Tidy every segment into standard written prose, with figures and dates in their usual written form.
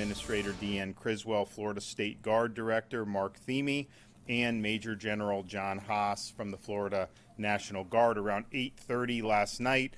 Administrator Deanne Criswell, Florida State Guard Director Mark Theme, and Major General John Haas from the Florida National Guard. Around 8:30 last night,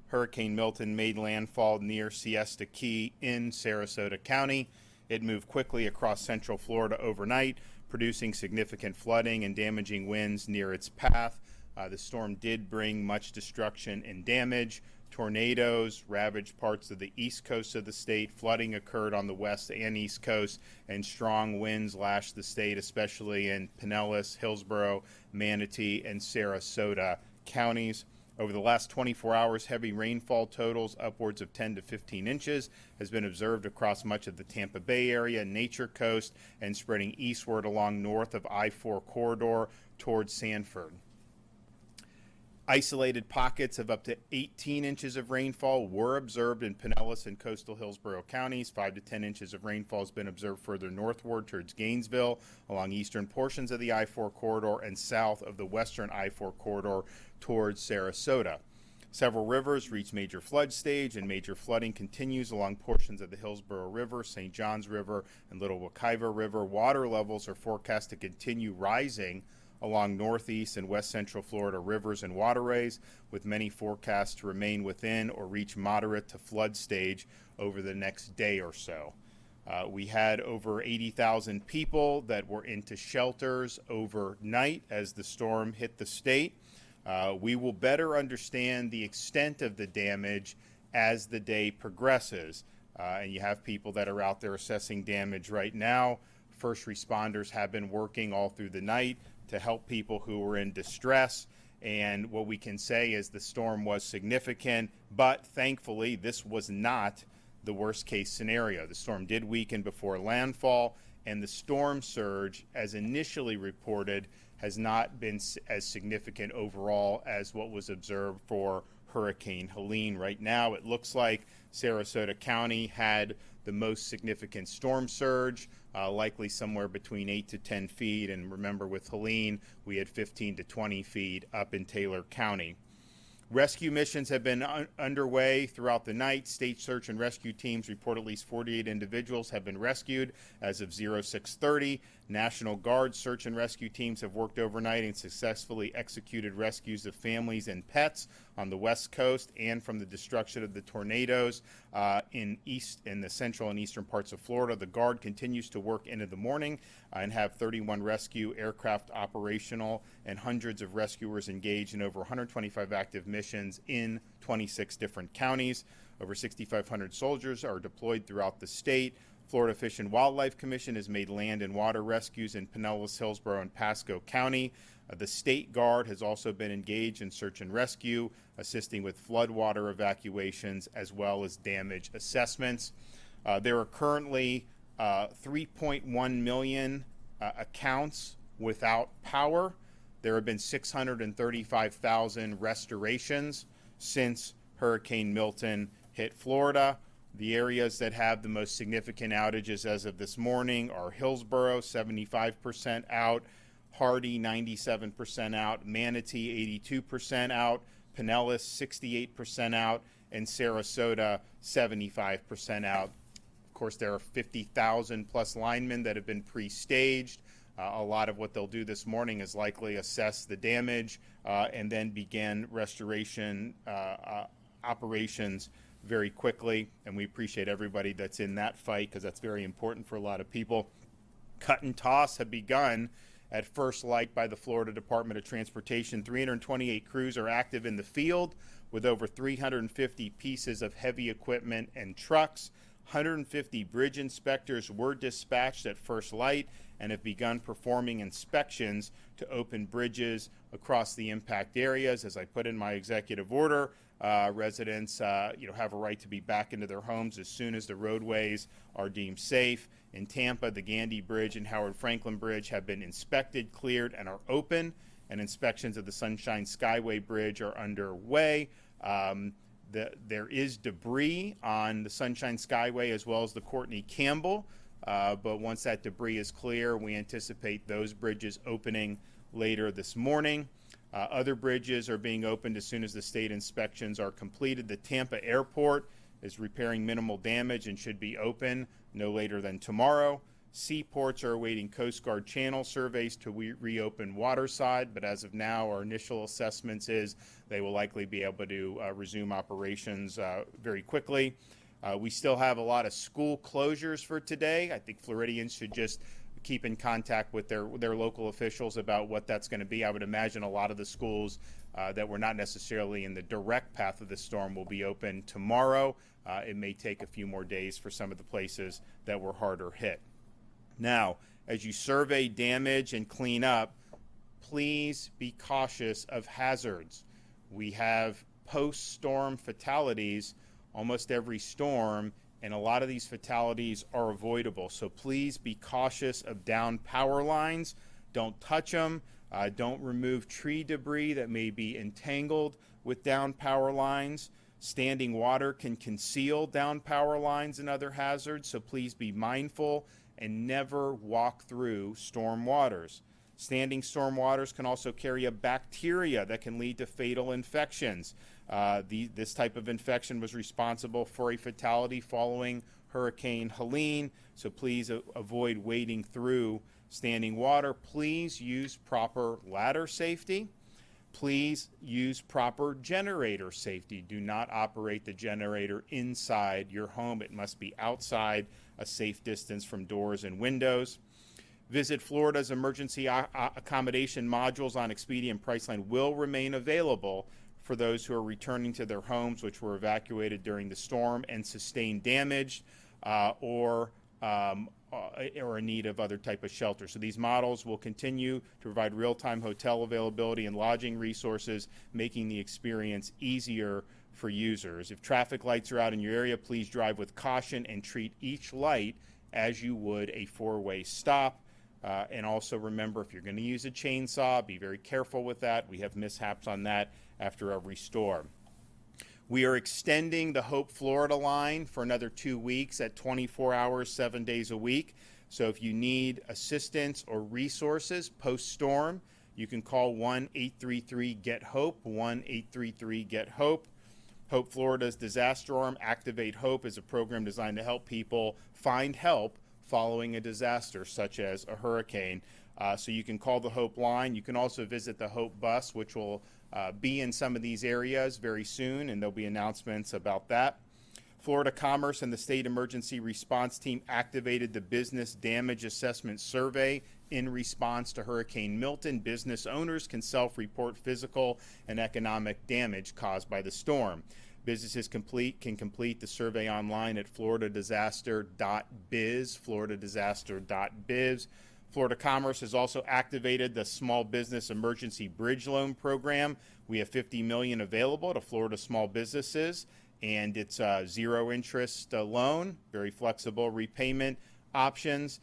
Hurricane Milton made landfall near Siesta Key in Sarasota County. It moved quickly across central Florida overnight, producing significant flooding and damaging winds near its path. The storm did bring much destruction and damage. Tornadoes ravaged parts of the east coast of the state. Flooding occurred on the west and east coast, and strong winds lashed the state, especially in Pinellas, Hillsborough, Manatee, and Sarasota counties. Over the last 24 hours, heavy rainfall totals upwards of 10 to 15 inches has been observed across much of the Tampa Bay area, Nature Coast, and spreading eastward along north of I-4 corridor towards Sanford. Isolated pockets of up to 18 inches of rainfall were observed in Pinellas and coastal Hillsborough counties. 5 to 10 inches of rainfall has been observed further northward towards Gainesville, along eastern portions of the I-4 corridor, and south of the western I-4 corridor towards Sarasota. Several rivers reached major flood stage, and major flooding continues along portions of the Hillsborough River, St. Johns River, and Little Wekiva River. Water levels are forecast to continue rising along northeast and west central Florida rivers and waterways, with many forecasts to remain within or reach moderate to flood stage over the next day or so. We had over 80,000 people that were into shelters overnight as the storm hit the state. We will better understand the extent of the damage as the day progresses. And you have people that are out there assessing damage right now. First responders have been working all through the night to help people who were in distress. And what we can say is the storm was significant, but thankfully this was not the worst case scenario. The storm did weaken before landfall, and the storm surge, as initially reported, has not been as significant overall as what was observed for Hurricane Helene. Right now, it looks like Sarasota County had the most significant storm surge, likely somewhere between 8 to 10 feet. And remember, with Helene, we had 15 to 20 feet up in Taylor County. Rescue missions have been underway throughout the night. State search and rescue teams report at least 48 individuals have been rescued as of 0630. National Guard search and rescue teams have worked overnight and successfully executed rescues of families and pets on the west coast and from the destruction of the tornadoes in the central and eastern parts of Florida. The Guard continues to work into the morning and have 31 rescue aircraft operational and hundreds of rescuers engaged in over 125 active missions in 26 different counties. Over 6,500 soldiers are deployed throughout the state. Florida Fish and Wildlife Commission has made land and water rescues in Pinellas, Hillsborough, and Pasco County. The State Guard has also been engaged in search and rescue, assisting with floodwater evacuations as well as damage assessments. There are currently 3.1 million accounts without power. There have been 635,000 restorations since Hurricane Milton hit Florida. The areas that have the most significant outages as of this morning are Hillsborough, 75% out, Hardy, 97% out, Manatee, 82% out, Pinellas, 68% out, and Sarasota, 75% out. Of course, there are 50,000 plus linemen that have been pre-staged. A lot of what they'll do this morning is likely assess the damage and then begin restoration operations very quickly. And we appreciate everybody that's in that fight because that's very important for a lot of people. Cut and toss have begun at first light by the Florida Department of Transportation. 328 crews are active in the field with over 350 pieces of heavy equipment and trucks. 150 bridge inspectors were dispatched at first light and have begun performing inspections to open bridges across the impact areas. As I put in my executive order, residents have a right to be back into their homes as soon as the roadways are deemed safe. In Tampa, the Gandy Bridge and Howard Franklin Bridge have been inspected, cleared, and are open, and inspections of the Sunshine Skyway Bridge are underway. There is debris on the Sunshine Skyway as well as the Courtney Campbell, but once that debris is clear, we anticipate those bridges opening later this morning. Other bridges are being opened as soon as the state inspections are completed. The Tampa Airport is repairing minimal damage and should be open no later than tomorrow. Seaports are awaiting Coast Guard channel surveys to reopen waterside, but as of now, our initial assessments is they will likely be able to resume operations very quickly. We still have a lot of school closures for today. I think Floridians should just keep in contact with their local officials about what that's going to be. I would imagine a lot of the schools that were not necessarily in the direct path of the storm will be open tomorrow. It may take a few more days for some of the places that were harder hit. Now, as you survey damage and clean up, please be cautious of hazards. We have post-storm fatalities almost every storm, and a lot of these fatalities are avoidable. So please be cautious of downed power lines. Don't touch them. Don't remove tree debris that may be entangled with downed power lines. Standing water can conceal downed power lines and other hazards, so please be mindful and never walk through storm waters. Standing storm waters can also carry a bacteria that can lead to fatal infections. This type of infection was responsible for a fatality following Hurricane Helene, so please avoid wading through standing water. Please use proper ladder safety. Please use proper generator safety. Do not operate the generator inside your home. It must be outside, a safe distance from doors and windows. Visit Florida's emergency accommodation modules on Expedia and Priceline will remain available for those who are returning to their homes which were evacuated during the storm and sustained damage or in need of other type of shelter. So these models will continue to provide real-time hotel availability and lodging resources, making the experience easier for users. If traffic lights are out in your area, please drive with caution and treat each light as you would a four-way stop. And also remember, if you're going to use a chainsaw, be very careful with that. We have mishaps on that after every storm. We are extending the Hope Florida line for another 2 weeks at 24 hours, 7 days a week. So if you need assistance or resources post-storm, you can call 1-833-GET-HOPE, 1-833-GET-HOPE. Hope Florida's Disaster Arm, Activate Hope, is a program designed to help people find help following a disaster such as a hurricane. So you can call the Hope line. You can also visit the Hope bus, which will be in some of these areas very soon, and there'll be announcements about that. Florida Commerce and the State Emergency Response Team activated the Business Damage Assessment Survey in response to Hurricane Milton. Business owners can self-report physical and economic damage caused by the storm. Businesses can complete the survey online at floridadisaster.biz, floridadisaster.biz. Florida Commerce has also activated the Small Business Emergency Bridge Loan Program. We have $50 million available to Florida small businesses, and it's a zero interest loan, very flexible repayment options.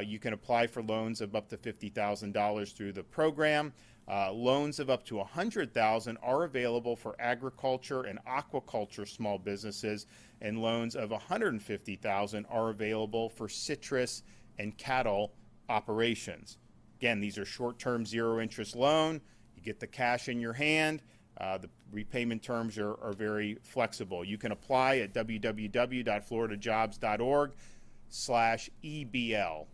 You can apply for loans of up to $50,000 through the program. Loans of up to $100,000 are available for agriculture and aquaculture small businesses, and loans of $150,000 are available for citrus and cattle operations. Again, these are short-term zero-interest loan. You get the cash in your hand. The repayment terms are very flexible. You can apply at www.floridajobs.org/EBL,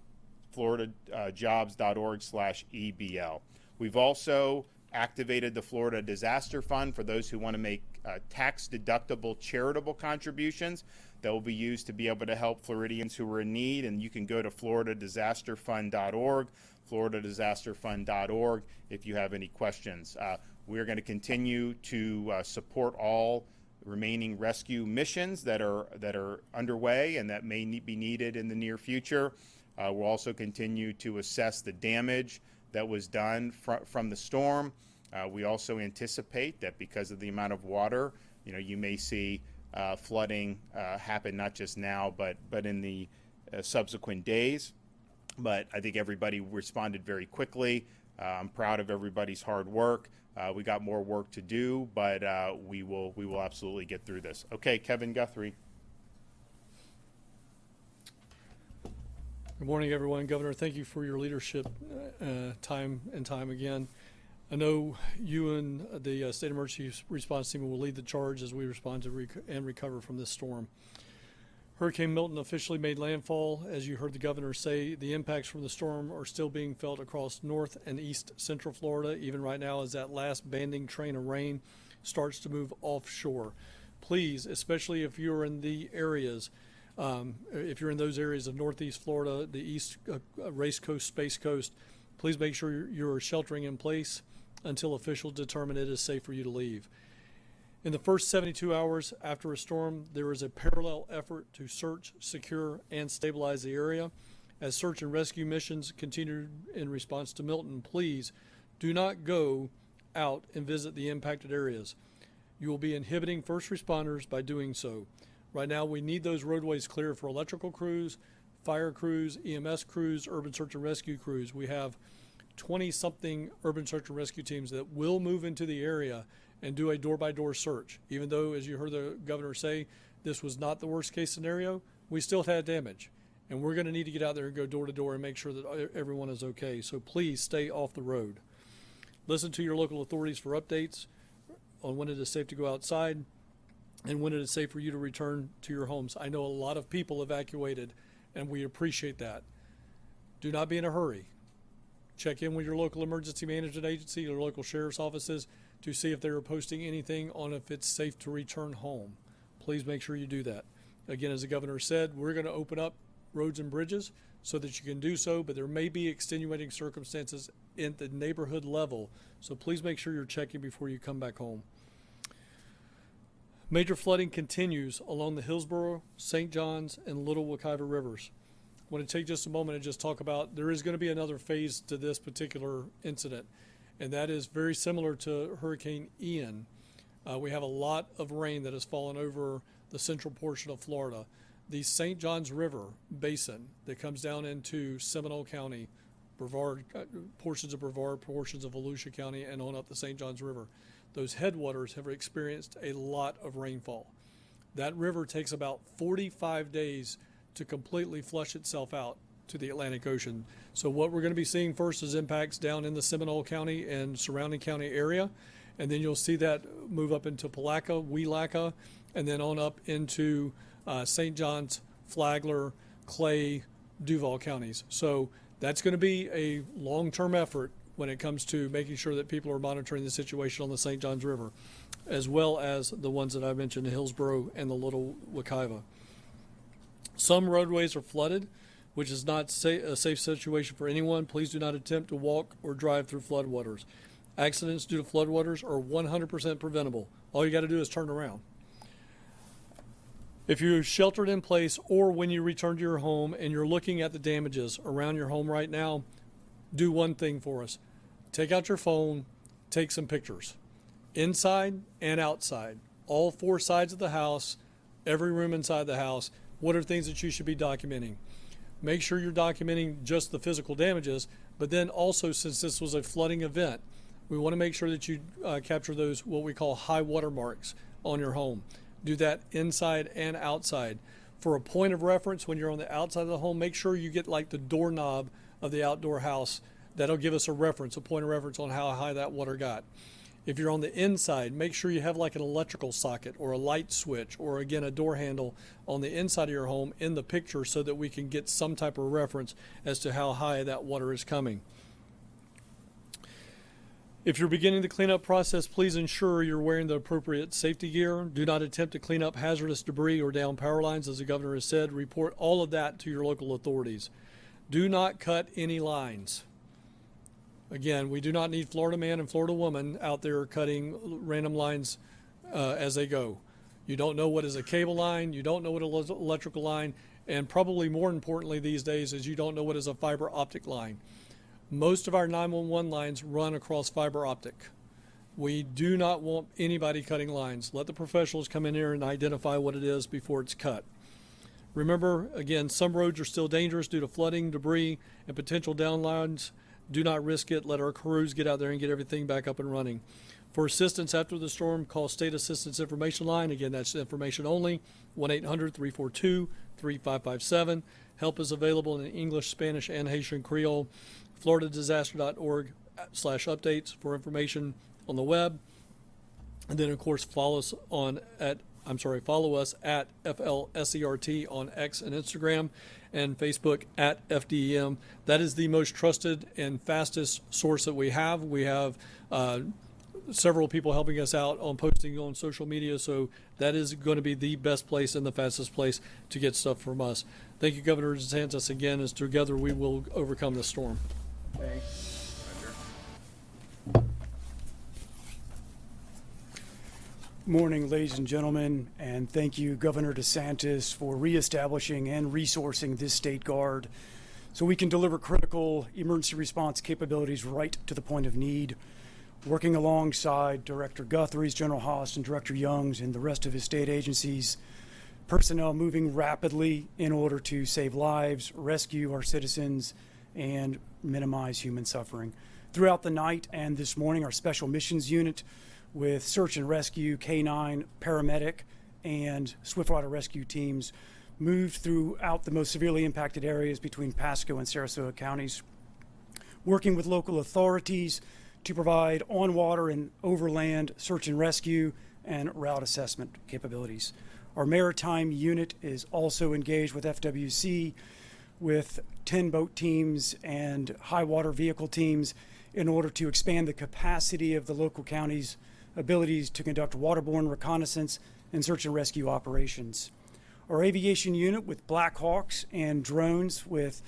floridajobs.org/EBL. We've also activated the Florida Disaster Fund for those who want to make tax-deductible charitable contributions that will be used to be able to help Floridians who are in need. And you can go to floridadisasterfund.org, floridadisasterfund.org, if you have any questions. We're going to continue to support all remaining rescue missions that are underway and that may be needed in the near future. We'll also continue to assess the damage that was done from the storm. We also anticipate that because of the amount of water, you may see flooding happen not just now, but in the subsequent days. But I think everybody responded very quickly. I'm proud of everybody's hard work. We got more work to do, but we will absolutely get through this. Okay, Kevin Guthrie. Good morning, everyone. Governor, thank you for your leadership time and time again. I know you and the State Emergency Response Team will lead the charge as we respond to and recover from this storm. Hurricane Milton officially made landfall. As you heard the governor say, the impacts from the storm are still being felt across north and east central Florida, even right now as that last banding train of rain starts to move offshore. Please, especially if you're in the areas, if you're in those areas of northeast Florida, the east race coast, space coast, please make sure you're sheltering in place until officials determine it is safe for you to leave. In the first 72 hours after a storm, there is a parallel effort to search, secure, and stabilize the area. As search and rescue missions continue in response to Milton, please do not go out and visit the impacted areas. You will be inhibiting first responders by doing so. Right now, we need those roadways clear for electrical crews, fire crews, EMS crews, urban search and rescue crews. We have 20-something urban search and rescue teams that will move into the area and do a door-by-door search. Even though, as you heard the governor say, this was not the worst-case scenario, we still had damage. And we're going to need to get out there and go door-to-door and make sure that everyone is okay. So please stay off the road. Listen to your local authorities for updates on when it is safe to go outside and when it is safe for you to return to your homes. I know a lot of people evacuated, and we appreciate that. Do not be in a hurry. Check in with your local emergency management agency, your local sheriff's offices, to see if they are posting anything on if it's safe to return home. Please make sure you do that. Again, as the governor said, we're going to open up roads and bridges so that you can do so, but there may be extenuating circumstances at the neighborhood level, so please make sure you're checking before you come back home. Major flooding continues along the Hillsborough, St. Johns, and Little Wekiva rivers. I want to take just a moment and just talk about there is going to be another phase to this particular incident, and that is very similar to Hurricane Ian. We have a lot of rain that has fallen over the central portion of Florida. The St. Johns River basin that comes down into Seminole County, Brevard, portions of Brevard, portions of Volusia County, and on up the St. Johns River. Those headwaters have experienced a lot of rainfall. That river takes about 45 days to completely flush itself out to the Atlantic Ocean. So what we're going to be seeing first is impacts down in the Seminole County and surrounding county area, and then you'll see that move up into Palaca, Weelaca, and then on up into St. John's, Flagler, Clay, Duval counties. So that's going to be a long-term effort when it comes to making sure that people are monitoring the situation on the St. Johns River, as well as the ones that I mentioned, the Hillsborough and the Little Wekiva. Some roadways are flooded, which is not a safe situation for anyone. Please do not attempt to walk or drive through floodwaters. Accidents due to floodwaters are 100% preventable. All you got to do is turn around. If you're sheltered in place or when you return to your home and you're looking at the damages around your home right now, do one thing for us. Take out your phone, take some pictures. Inside and outside. All four sides of the house, every room inside the house. What are things that you should be documenting? Make sure you're documenting just the physical damages, but then also, since this was a flooding event, we want to make sure that you capture those what we call high water marks on your home. Do that inside and outside. For a point of reference, when you're on the outside of the home, make sure you get like the doorknob of the outdoor house. That'll give us a reference, a point of reference on how high that water got. If you're on the inside, make sure you have like an electrical socket or a light switch or, again, a door handle on the inside of your home in the picture so that we can get some type of reference as to how high that water is coming. If you're beginning the cleanup process, please ensure you're wearing the appropriate safety gear. Do not attempt to clean up hazardous debris or down power lines, as the governor has said. Report all of that to your local authorities. Do not cut any lines. Again, we do not need Florida man and Florida woman out there cutting random lines as they go. You don't know what is a cable line, you don't know what is an electrical line, and probably more importantly these days is you don't know what is a fiber optic line. Most of our 911 lines run across fiber optic. We do not want anybody cutting lines. Let the professionals come in here and identify what it is before it's cut. Remember, again, some roads are still dangerous due to flooding, debris, and potential downlines. Do not risk it. Let our crews get out there and get everything back up and running. For assistance after the storm, call State Assistance Information Line. Again, that's information only, 1-800-342-3557. Help is available in English, Spanish, and Haitian Creole. FloridaDisaster.org, /updates for information on the web. And then, of course, follow us at FLSERT on X and Instagram, and Facebook at FDEM. That is the most trusted and fastest source that we have. We have several people helping us out on posting on social media, so that is going to be the best place and the fastest place to get stuff from us. Thank you, Governor DeSantis, again, as together we will overcome this storm. Thanks. Morning, ladies and gentlemen, and thank you, Governor DeSantis, for reestablishing and resourcing this state guard so we can deliver critical emergency response capabilities right to the point of need. Working alongside Director Guthrie's, General Haas, and Director Young's and the rest of his state agencies, personnel moving rapidly in order to save lives, rescue our citizens, and minimize human suffering. Throughout the night and this morning, our Special Missions Unit with search and rescue, K-9, paramedic, and swiftwater rescue teams moved throughout the most severely impacted areas between Pasco and Sarasota counties, working with local authorities to provide on-water and overland search and rescue and route assessment capabilities. Our maritime unit is also engaged with FWC with 10 boat teams and high water vehicle teams in order to expand the capacity of the local counties' abilities to conduct waterborne reconnaissance and search and rescue operations. Our aviation unit with Black Hawks and drones with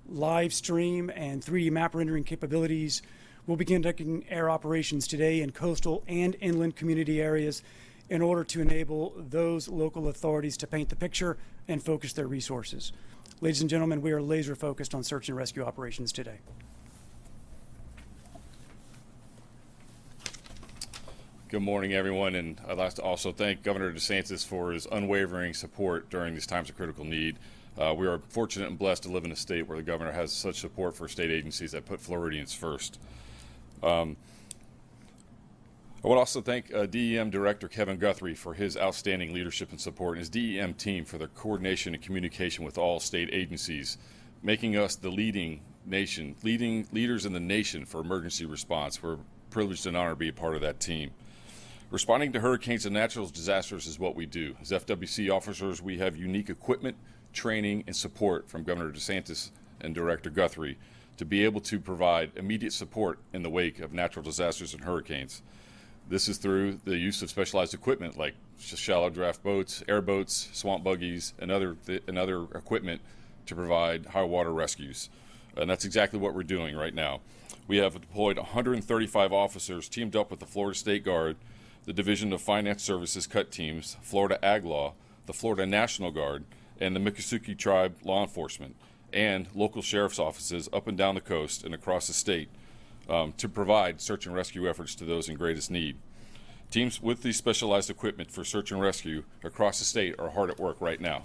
live stream and 3D map rendering capabilities will begin conducting air operations today in coastal and inland community areas in order to enable those local authorities to paint the picture and focus their resources. Ladies and gentlemen, we are laser focused on search and rescue operations today. Good morning, everyone, and I'd like to also thank Governor DeSantis for his unwavering support during these times of critical need. We are fortunate and blessed to live in a state where the governor has such support for state agencies that put Floridians first. I would also thank DEM Director Kevin Guthrie for his outstanding leadership and support, and his DEM team for their coordination and communication with all state agencies, making us the leading leaders in the nation for emergency response. We're privileged and honored to be a part of that team. Responding to hurricanes and natural disasters is what we do. As FWC officers, we have unique equipment, training, and support from Governor DeSantis and Director Guthrie to be able to provide immediate support in the wake of natural disasters and hurricanes. This is through the use of specialized equipment like shallow draft boats, airboats, swamp buggies, and other equipment to provide high water rescues. And that's exactly what we're doing right now. We have deployed 135 officers teamed up with the Florida State Guard, the Division of Finance Services CUT teams, Florida Ag Law, the Florida National Guard, and the Miccosukee Tribe Law Enforcement, and local sheriff's offices up and down the coast and across the state to provide search and rescue efforts to those in greatest need. Teams with these specialized equipment for search and rescue across the state are hard at work right now.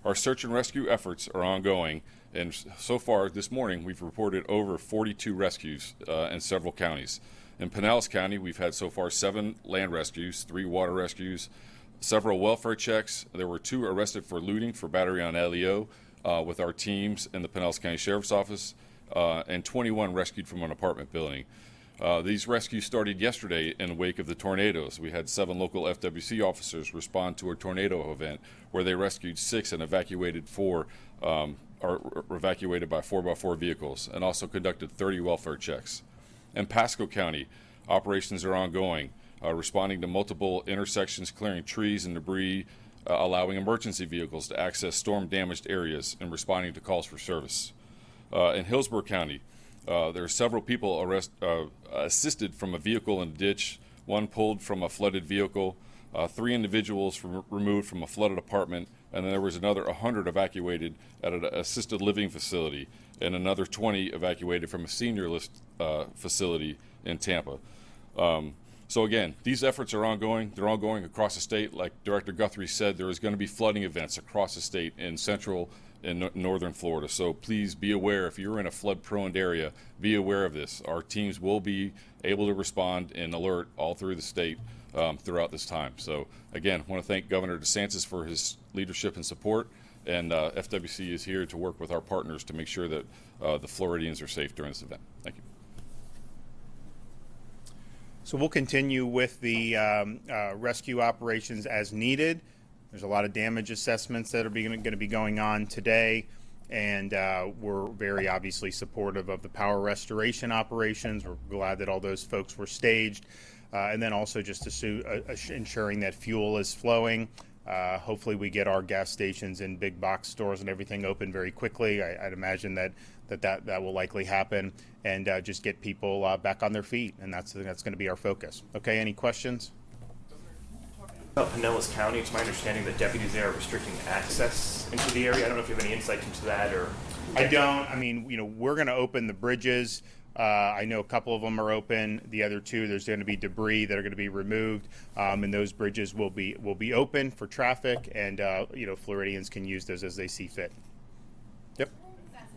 Our search and rescue efforts are ongoing, and so far this morning we've reported over 42 rescues in several counties. In Pinellas County, we've had so far 7 land rescues, 3 water rescues, several welfare checks. There were 2 arrested for looting for battery on LEO with our teams in the Pinellas County Sheriff's Office, and 21 rescued from an apartment building. These rescues started yesterday in the wake of the tornadoes. We had 7 local FWC officers respond to a tornado event where they rescued 6 and evacuated 4, or evacuated by 4x4 vehicles, and also conducted 30 welfare checks. In Pasco County, operations are ongoing, responding to multiple intersections, clearing trees and debris, allowing emergency vehicles to access storm-damaged areas, and responding to calls for service. In Hillsborough County, there are several people assisted from a vehicle in a ditch, 1 pulled from a flooded vehicle, 3 individuals removed from a flooded apartment, and then there was another 100 evacuated at an assisted living facility, and another 20 evacuated from a senior list facility in Tampa. So again, these efforts are ongoing. They're ongoing across the state. Like Director Guthrie said, there is going to be flooding events across the state in central and northern Florida. So please be aware, if you're in a flood-prone area, be aware of this. Our teams will be able to respond and alert all through the state throughout this time. So again, I want to thank Governor DeSantis for his leadership and support, and FWC is here to work with our partners to make sure that the Floridians are safe during this event. Thank you. So we'll continue with the rescue operations as needed. There's a lot of damage assessments that are going to be going on today, and we're very obviously supportive of the power restoration operations. We're glad that all those folks were staged, and then also just ensuring that fuel is flowing. Hopefully we get our gas stations and big box stores and everything open very quickly. I'd imagine that will likely happen, and just get people back on their feet, and that's going to be our focus. Okay, any questions? About Pinellas County, it's my understanding that deputies there are restricting access into the area. I don't know if you have any insight into that, or I don't. I mean, we're going to open the bridges. I know a couple of them are open. The other two, there's going to be debris that are going to be removed, and those bridges will be open for traffic, and Floridians can use those as they see fit. Yep.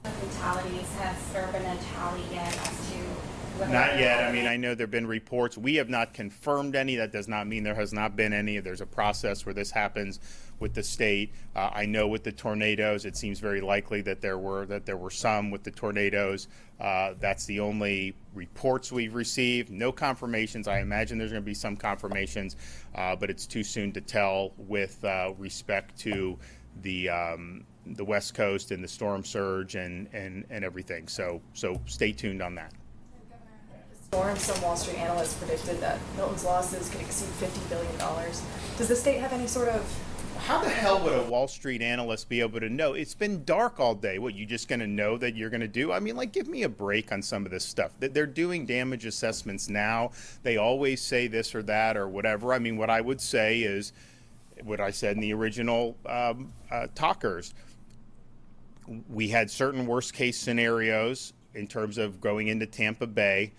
Fatalities, has there been a tally yet as to whether Not yet. I mean, I know there have been reports. We have not confirmed any. That does not mean there has not been any. There's a process where this happens with the state. I know with the tornadoes, it seems very likely that there were some with the tornadoes. That's the only reports we've received. No confirmations. I imagine there's going to be some confirmations, but it's too soon to tell with respect to the West Coast and the storm surge and everything. So stay tuned on that. Storm, some Wall Street analysts predicted that Milton's losses could exceed $50 billion. Does the state have any sort of... How the hell would a Wall Street analyst be able to know? It's been dark all day. What, you just going to know that you're going to do? I mean, give me a break on some of this stuff. They're doing damage assessments now. They always say this or that or whatever. I mean, what I would say is what I said in the original talkers. We had certain worst case scenarios in terms of going into Tampa Bay.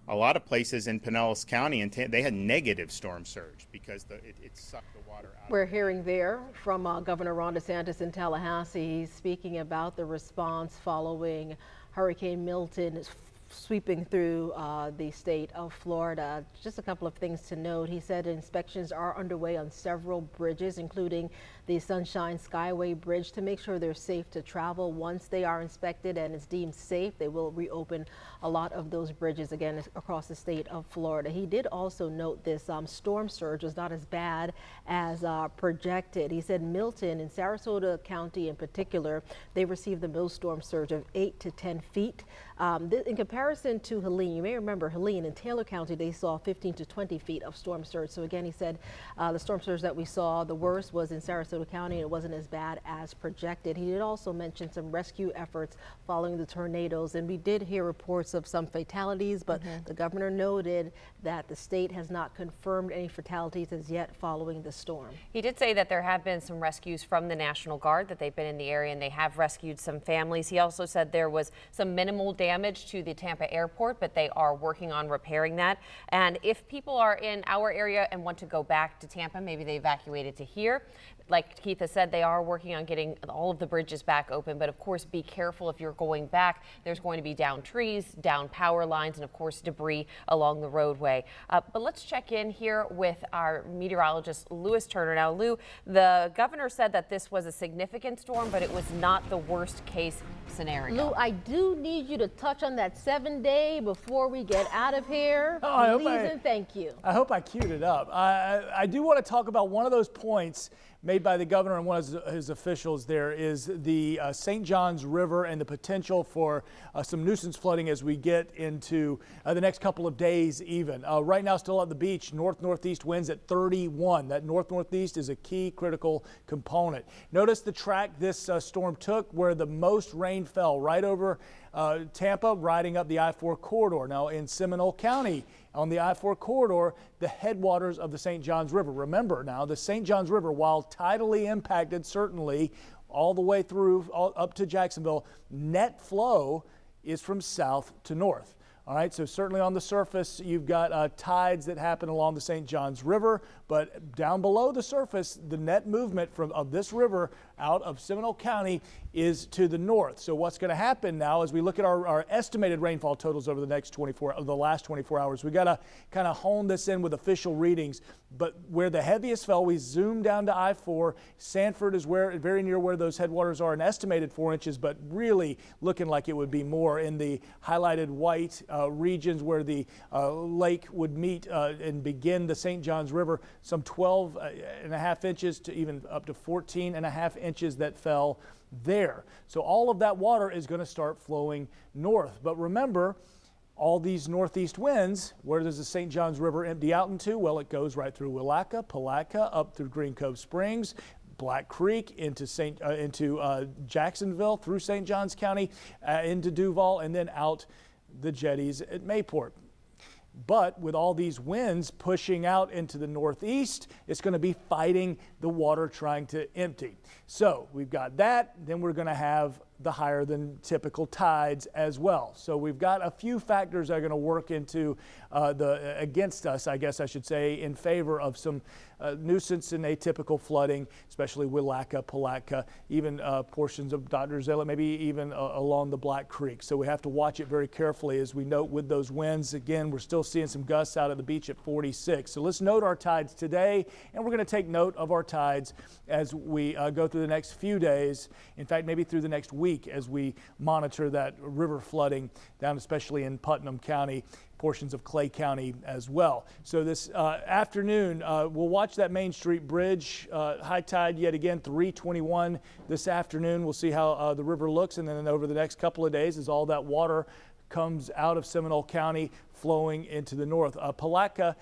A lot of places in Pinellas County, they had negative storm surge because it sucked the water out. We're hearing there from Governor Ron DeSantis in Tallahassee. He's speaking about the response following Hurricane Milton sweeping through the state of Florida. Just a couple of things to note. He said inspections are underway on several bridges, including the Sunshine Skyway Bridge, to make sure they're safe to travel. Once they are inspected and it's deemed safe, they will reopen a lot of those bridges again across the state of Florida. He did also note this storm surge was not as bad as projected. He said Milton in Sarasota County in particular, they received the millstorm surge of 8 to 10 feet. In comparison to Helene, you may remember Helene in Taylor County, they saw 15 to 20 feet of storm surge. So again, he said the storm surge that we saw, the worst was in Sarasota County, and it wasn't as bad as projected. He did also mention some rescue efforts following the tornadoes, and we did hear reports of some fatalities, but the governor noted that the state has not confirmed any fatalities as yet following the storm. He did say that there have been some rescues from the National Guard, that they've been in the area and they have rescued some families. He also said there was some minimal damage to the Tampa airport, but they are working on repairing that. And if people are in our area and want to go back to Tampa, maybe they evacuated to here, like Keith has said, they are working on getting all of the bridges back open. But of course, be careful if you're going back. There's going to be down trees, down power lines, and of course, debris along the roadway. But let's check in here with our meteorologist, Lewis Turner. Now, Lou, the governor said that this was a significant storm, but it was not the worst case scenario. Lou, I do need you to touch on that 7-day before we get out of here. Please and thank you. I hope I queued it up. I do want to talk about one of those points made by the governor and one of his officials. There is the St. Johns River and the potential for some nuisance flooding as we get into the next couple of days even. Right now still at the beach, north-northeast winds at 31. That north-northeast is a key critical component. Notice the track this storm took where the most rain fell right over Tampa, riding up the I-4 corridor. Now in Seminole County on the I-4 corridor, the headwaters of the St. Johns River. Remember now, the St. Johns River, while tidally impacted certainly all the way through up to Jacksonville, net flow is from south to north. All right, so certainly on the surface, you've got tides that happen along the St. Johns River, but down below the surface, the net movement of this river out of Seminole County is to the north. So what's going to happen now as we look at our estimated rainfall totals over the last 24 hours, we got to kind of hone this in with official readings. But where the heaviest fell, we zoom down to I-4. Sanford is very near where those headwaters are, an estimated 4 inches, but really looking like it would be more in the highlighted white regions where the lake would meet and begin the St. Johns River. Some 12.5 inches to even up to 14.5 inches that fell there. So all of that water is going to start flowing north. But remember, all these northeast winds, where does the St. Johns River empty out into? Well, it goes right through Willaca, Palatka, up through Green Cove Springs, Black Creek, into Jacksonville, through St. Johns County, into Duval, and then out the jetties at Mayport. But with all these winds pushing out into the northeast, it's going to be fighting the water trying to empty. So we've got that. Then we're going to have the higher than typical tides as well. So we've got a few factors that are going to work into against us, I guess I should say, in favor of some nuisance and atypical flooding, especially Willaca, Palatka, even portions of Dr. Zilla, maybe even along the Black Creek. So we have to watch it very carefully as we note with those winds. Again, we're still seeing some gusts out of the beach at 46. So let's note our tides today, and we're going to take note of our tides as we go through the next few days. In fact, maybe through the next week as we monitor that river flooding down, especially in Putnam County, portions of Clay County as well. So this afternoon, we'll watch that Main Street Bridge. High tide yet again, 3:21 this afternoon. We'll see how the river looks, and then over the next couple of days as all that water comes out of Seminole County flowing into the north. Palatka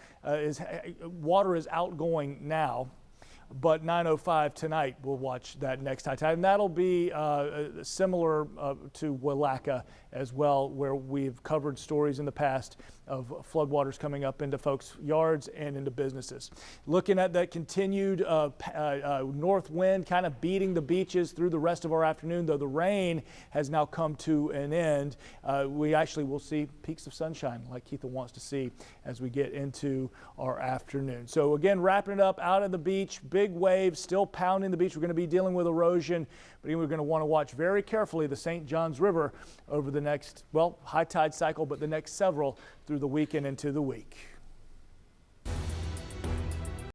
water is outgoing now, but 9:05 tonight we'll watch that next high tide, and that'll be similar to Willaca as well, where we've covered stories in the past of floodwaters coming up into folks' yards and into businesses. Looking at that continued north wind kind of beating the beaches through the rest of our afternoon, though the rain has now come to an end, we actually will see peaks of sunshine like Keitha wants to see as we get into our afternoon. So again, wrapping it up out at the beach, big waves still pounding the beach. We're going to be dealing with erosion, but we're going to want to watch very carefully the St. Johns River over the next, well, high tide cycle, but the next several through the weekend into the week.